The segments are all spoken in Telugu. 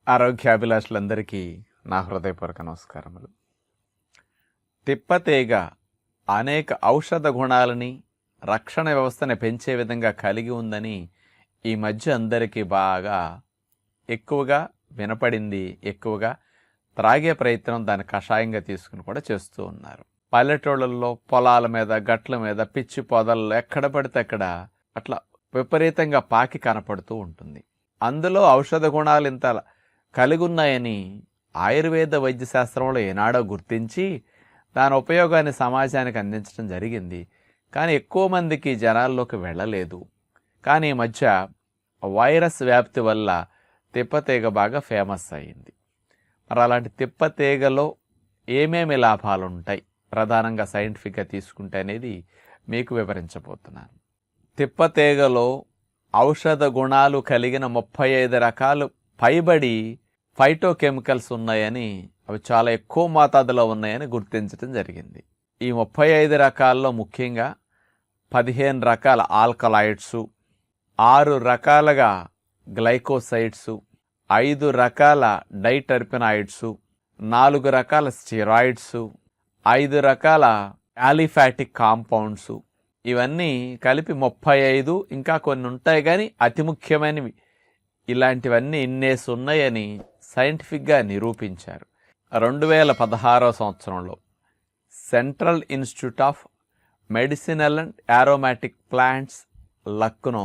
ఆరోగ్యాభిలాషులందరికీ నా హృదయపూర్వక నమస్కారములు. తిప్పతీగ అనేక ఔషధ గుణాలని, రక్షణ వ్యవస్థని పెంచే విధంగా కలిగి ఉందని ఈ మధ్య అందరికీ బాగా ఎక్కువగా వినపడింది. ఎక్కువగా త్రాగే ప్రయత్నం దాన్ని కషాయంగా తీసుకుని కూడా చేస్తూ ఉన్నారు. పల్లెటూళ్ళల్లో, పొలాల మీద, గట్ల మీద, పిచ్చి పొదల్లో ఎక్కడ పడితే అక్కడ అట్లా విపరీతంగా పాకి కనపడుతూ ఉంటుంది. అందులో ఔషధ గుణాలు ఇంత కలిగి ఉన్నాయని ఆయుర్వేద వైద్యశాస్త్రంలో ఏనాడో గుర్తించి దాని ఉపయోగాన్ని సమాజానికి అందించడం జరిగింది. కానీ ఎక్కువ మందికి జనాల్లోకి వెళ్ళలేదు. కానీ ఈ మధ్య వైరస్ వ్యాప్తి వల్ల తిప్పతీగ బాగా ఫేమస్ అయ్యింది. మరి అలాంటి తిప్పతీగలో ఏమేమి లాభాలు ఉంటాయి, ప్రధానంగా సైంటిఫిక్గా తీసుకుంటే అనేది మీకు వివరించబోతున్నాను. తిప్పతీగలో ఔషధ గుణాలు కలిగిన 35 రకాలు పైబడి ఫైటోకెమికల్స్ ఉన్నాయని, అవి చాలా ఎక్కువ మోతాదులో ఉన్నాయని గుర్తించడం జరిగింది. ఈ 35 రకాల్లో ముఖ్యంగా 15 రకాల ఆల్కలాయిడ్సు, 6 రకాలుగా గ్లైకోసైడ్సు, 5 రకాల డైటర్పెనాయిడ్సు, 4 రకాల స్టెరాయిడ్సు, 5 రకాల యాలిఫాటిక్ కాంపౌండ్సు, ఇవన్నీ కలిపి 35. ఇంకా కొన్ని ఉంటాయి కానీ అతి ముఖ్యమైనవి ఇలాంటివన్నీ ఇన్నేసి ఉన్నాయని సైంటిఫిక్గా నిరూపించారు. 2016 సంవత్సరంలో central institute of medicinal and aromatic plants, Lucknow,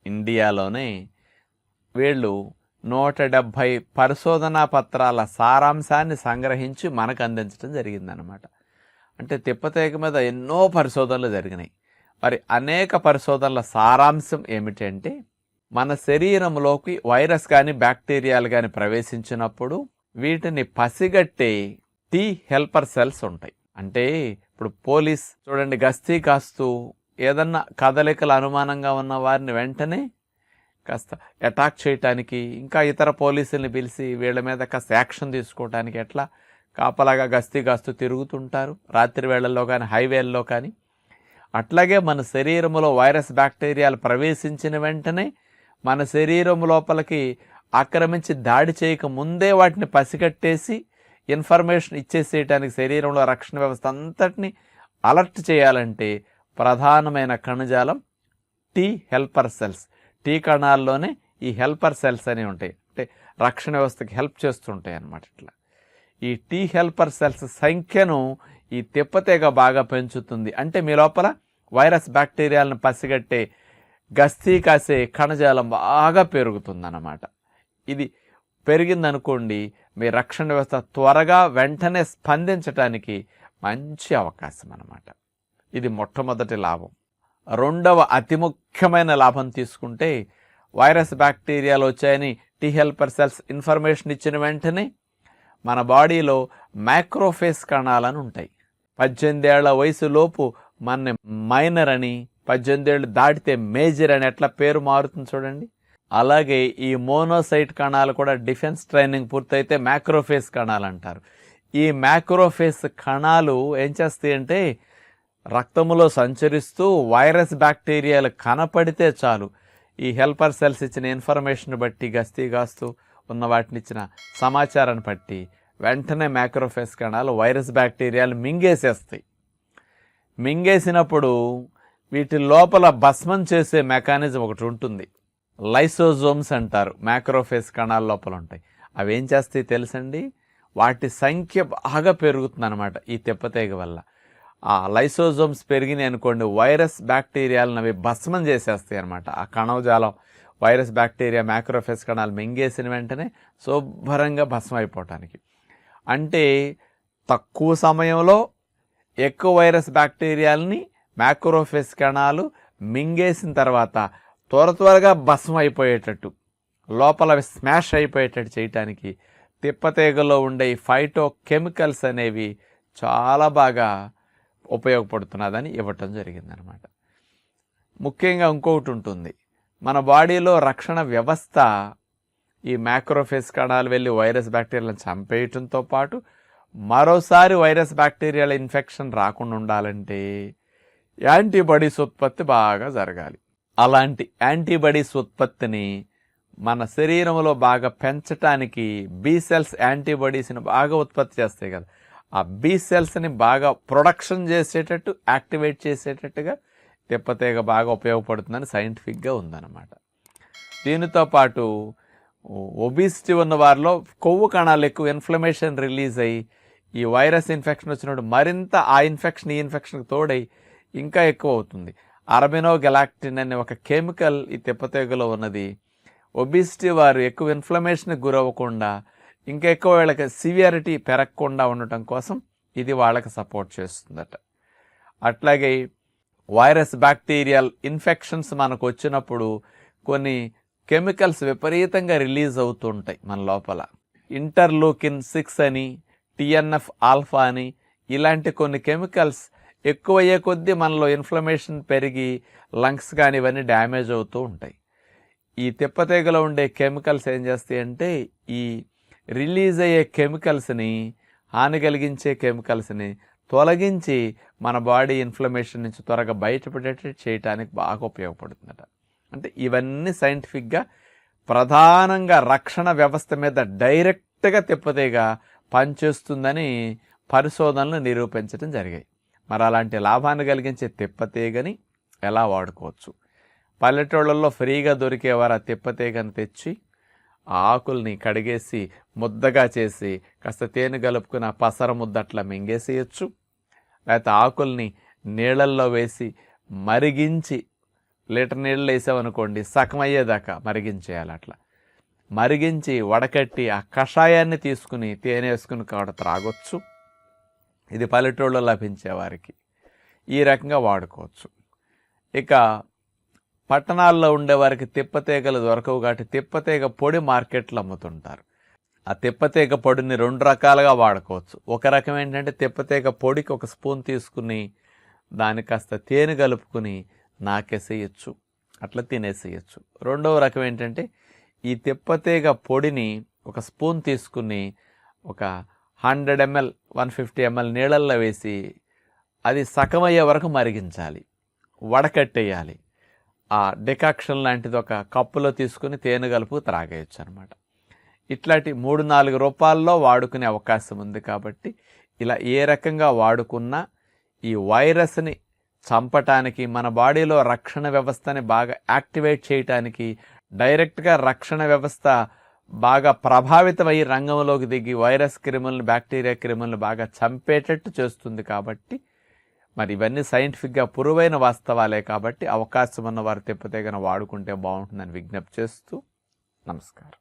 ఇండియాలోనే వీళ్ళు 170 పరిశోధనా పత్రాల సారాంశాన్ని సంగ్రహించి మనకు అందించడం జరిగిందనమాట. అంటే తిప్పతీగ మీద ఎన్నో పరిశోధనలు జరిగినాయి. మరి అనేక పరిశోధనల సారాంశం ఏమిటంటే, మన శరీరంలోకి వైరస్ కానీ బ్యాక్టీరియాలు కానీ ప్రవేశించినప్పుడు వీటిని పసిగట్టే టీ హెల్పర్ సెల్స్ ఉంటాయి. అంటే ఇప్పుడు పోలీస్ చూడండి, గస్తీ కాస్తూ ఏదన్నా కదలికలు అనుమానంగా ఉన్న వారిని వెంటనే కాస్త అటాక్ చేయటానికి, ఇంకా ఇతర పోలీసుల్ని పిలిచి వీళ్ళ మీద కాస్త యాక్షన్ తీసుకోవటానికి ఎట్లా కాపలాగా గస్తీ కాస్తూ తిరుగుతుంటారు రాత్రి వేళల్లో కానీ, హైవేల్లో కానీ. అట్లాగే మన శరీరంలో వైరస్ బ్యాక్టీరియాలు ప్రవేశించిన వెంటనే మన శరీరం లోపలికి ఆక్రమించి దాడి చేయక ముందే వాటిని పసిగట్టేసి ఇన్ఫర్మేషన్ ఇచ్చేసేయటానికి శరీరంలో రక్షణ వ్యవస్థ అంతటిని అలర్ట్ చేయాలంటే ప్రధానమైన కణజాలం టీ హెల్పర్ సెల్స్. టీ కణాల్లోనే ఈ హెల్పర్ సెల్స్ అనేవి ఉంటాయి, అంటే రక్షణ వ్యవస్థకి హెల్ప్ చేస్తుంటాయి అన్నమాట. ఇట్లా ఈ టీ హెల్పర్ సెల్స్ సంఖ్యను ఈ తిప్పతీగ బాగా పెంచుతుంది. అంటే మీ లోపల వైరస్ బ్యాక్టీరియాలను పసిగట్టే గస్తీ కాసే కణజాలం బాగా పెరుగుతుందన్నమాట. ఇది పెరిగిందనుకోండి, మీ రక్షణ వ్యవస్థ త్వరగా వెంటనే స్పందించటానికి మంచి అవకాశం అన్నమాట. ఇది మొట్టమొదటి లాభం. రెండవ అతి ముఖ్యమైన లాభం తీసుకుంటే, వైరస్ బ్యాక్టీరియాలు వచ్చాయని టీ హెల్పర్ సెల్స్ ఇన్ఫర్మేషన్ ఇచ్చిన వెంటనే మన బాడీలో మైక్రోఫేస్ కణాలని ఉంటాయి. 18 ఏళ్ల వయసులోపు మన మైనర్ అని, 18 ఏళ్ళు దాటితే మేజర్ అని ఎట్లా పేరు మారుతుంది చూడండి. అలాగే ఈ మోనోసైట్ కణాలు కూడా డిఫెన్స్ ట్రైనింగ్ పూర్తయితే మైక్రోఫేస్ కణాలు అంటారు. ఈ మైక్రోఫేస్ కణాలు ఏం చేస్తాయి అంటే, రక్తములో సంచరిస్తూ వైరస్ బ్యాక్టీరియాలు కనపడితే చాలు, ఈ హెల్పర్ సెల్స్ ఇచ్చిన ఇన్ఫర్మేషన్ బట్టి, గస్తీ కాస్తూ ఉన్న వాటిని ఇచ్చిన సమాచారాన్ని బట్టి వెంటనే మైక్రోఫేస్ కణాలు వైరస్ బ్యాక్టీరియాలు మింగేసేస్తాయి. మింగేసినప్పుడు వీటి లోపల భస్మం చేసే మెకానిజం ఒకటి ఉంటుంది, లైసోజోమ్స్ అంటారు. మైక్రోఫేస్ కణాల లోపల ఉంటాయి. అవి ఏం చేస్తాయి తెలుసండి, వాటి సంఖ్య బాగా పెరుగుతుంది అనమాట ఈ తిప్పతీగ వల్ల. ఆ లైసోజోమ్స్ పెరిగినాయి అనుకోండి, వైరస్ బ్యాక్టీరియాలను అవి భస్మం చేసేస్తాయి అనమాట. ఆ కణజాలం వైరస్ బ్యాక్టీరియా మైక్రోఫేస్ కణాలు మింగేసిన వెంటనే శుభ్రంగా భస్మం అయిపోవటానికి. అంటే తక్కువ సమయంలో ఎక్కువ వైరస్ బ్యాక్టీరియాలని మైక్రోఫేస్ కణాలు మింగేసిన తర్వాత త్వరగా భస్మం అయిపోయేటట్టు, లోపల స్మాష్ అయిపోయేటట్టు చేయటానికి తిప్పతీగలో ఉండే ఫైటో కెమికల్స్ అనేవి చాలా బాగా ఉపయోగపడుతున్నదని ఇవ్వటం జరిగిందనమాట. ముఖ్యంగా ఇంకొకటి ఉంటుంది, మన బాడీలో రక్షణ వ్యవస్థ ఈ మైక్రోఫేస్ కణాలు వెళ్ళి వైరస్ బ్యాక్టీరియాలను చంపేయటంతో పాటు మరోసారి వైరస్ బ్యాక్టీరియాల ఇన్ఫెక్షన్ రాకుండా ఉండాలంటే యాంటీబాడీస్ ఉత్పత్తి బాగా జరగాలి. అలాంటి యాంటీబాడీస్ ఉత్పత్తిని మన శరీరంలో బాగా పెంచటానికి బి సెల్స్ యాంటీబాడీస్ని బాగా ఉత్పత్తి చేస్తాయి కదా, ఆ బి సెల్స్ని బాగా ప్రొడక్షన్ చేసేటట్టు యాక్టివేట్ చేసేటట్టుగా తిప్పతీగ బాగా ఉపయోగపడుతుందని సైంటిఫిక్గా ఉందన్నమాట. దీనితో పాటు ఒబిసిటీ ఉన్న వారిలో కొవ్వు కణాలు ఎక్కువ ఇన్ఫ్లమేషన్ రిలీజ్ అయ్యి ఈ వైరస్ ఇన్ఫెక్షన్ వచ్చినప్పుడు మరింత ఆ ఇన్ఫెక్షన్ ఈ ఇన్ఫెక్షన్కి తోడై ఇంకా ఎక్కువ అవుతుంది. అరబినోగెలాక్టిన్ అనే ఒక కెమికల్ ఈ తిప్పతీగలో ఉన్నది. ఒబిసిటీ వారు ఎక్కువ ఇన్ఫ్లమేషన్కి గురవ్వకుండా ఇంకా ఎక్కువ వాళ్ళకి సివియారిటీ పెరగకుండా ఉండటం కోసం ఇది వాళ్ళకి సపోర్ట్ చేస్తుందట. అట్లాగే వైరస్ బ్యాక్టీరియల్ ఇన్ఫెక్షన్స్ మనకు వచ్చినప్పుడు కొన్ని కెమికల్స్ విపరీతంగా రిలీజ్ అవుతుంటాయి మన లోపల. ఇంటర్లూకిన్ 6 అని, TNF ఆల్ఫా అని, ఇలాంటి కొన్ని కెమికల్స్ ఎక్కువయ్యే కొద్దీ మనలో ఇన్ఫ్లమేషన్ పెరిగి లంగ్స్ కానీ ఇవన్నీ డ్యామేజ్ అవుతూ ఉంటాయి. ఈ తిప్పతీగలో ఉండే కెమికల్స్ ఏం చేస్తాయి అంటే ఈ రిలీజ్ అయ్యే కెమికల్స్ని, హాని కలిగించే కెమికల్స్ని తొలగించి మన బాడీ ఇన్ఫ్లమేషన్ నుంచి త్వరగా బయటపడేటట్టు చేయడానికి బాగా ఉపయోగపడుతుందట. అంటే ఇవన్నీ సైంటిఫిక్గా ప్రధానంగా రక్షణ వ్యవస్థ మీద డైరెక్ట్గా తిప్పతీగ పనిచేస్తుందని పరిశోధనలు నిరూపించడం జరిగాయి. మరి అలాంటి లాభాన్ని కలిగించే తిప్పతీగని ఎలా వాడుకోవచ్చు? పల్లెటూళ్ళల్లో ఫ్రీగా దొరికేవారు ఆ తిప్పతీగని తెచ్చి ఆ ఆకుల్ని కడిగేసి ముద్దగా చేసి కాస్త తేనె కలుపుకుని ఆ పసర ముద్ద అట్లా మింగేసేయచ్చు. లేకపోతే ఆకుల్ని నీళ్ళల్లో వేసి మరిగించి, లీటర్ నీళ్ళు వేసామనుకోండి సగం అయ్యేదాకా మరిగించేయాలి. అట్లా మరిగించి వడకట్టి ఆ కషాయాన్ని తీసుకుని తేనె వేసుకుని కూడా త్రాగొచ్చు. ఇది పల్లెటూళ్ళలో లభించే వారికి ఈ రకంగా వాడుకోవచ్చు. ఇక పట్టణాల్లో ఉండేవారికి తిప్పతీగలు దొరకవు కాబట్టి తిప్పతీగ పొడి మార్కెట్లో అమ్ముతుంటారు. ఆ తిప్పతీగ పొడిని 2 రకాలుగా వాడుకోవచ్చు. ఒక రకం ఏంటంటే తిప్పతీగ పొడికి 1 స్పూన్ తీసుకుని దానికి కాస్త తేనె కలుపుకుని నాకేసేయచ్చు, అట్లా తినేసేయచ్చు. రెండవ రకం ఏంటంటే ఈ తిప్పతీగ పొడిని 1 స్పూన్ తీసుకుని ఒక 100 ml 150 ml నీళ్ళల్లో వేసి అది సగమయ్యే వరకు మరిగించాలి, వడకట్టేయాలి. ఆ డికాక్షన్ లాంటిది ఒక కప్పులో తీసుకుని తేనె కలుపు త్రాగేయచ్చు అనమాట. ఇట్లాంటి 3-4 రూపాయల్లో వాడుకునే అవకాశం ఉంది. కాబట్టి ఇలా ఏ రకంగా వాడుకున్నా ఈ వైరస్ని చంపటానికి, మన బాడీలో రక్షణ వ్యవస్థని బాగా యాక్టివేట్ చేయటానికి, డైరెక్ట్గా రక్షణ వ్యవస్థ బాగా ప్రభావితమయ్యి రంగంలోకి దిగి వైరస్ క్రిములను, బ్యాక్టీరియా క్రిములను బాగా చంపేటట్టు చేస్తుంది. కాబట్టి మరి ఇవన్నీ సైంటిఫిక్గా పురువైన వాస్తవాలే. కాబట్టి అవకాశం ఉన్న వారు తిప్పతీగను వాడుకుంటే బాగుంటుందని విజ్ఞప్తి చేస్తూ నమస్కారం.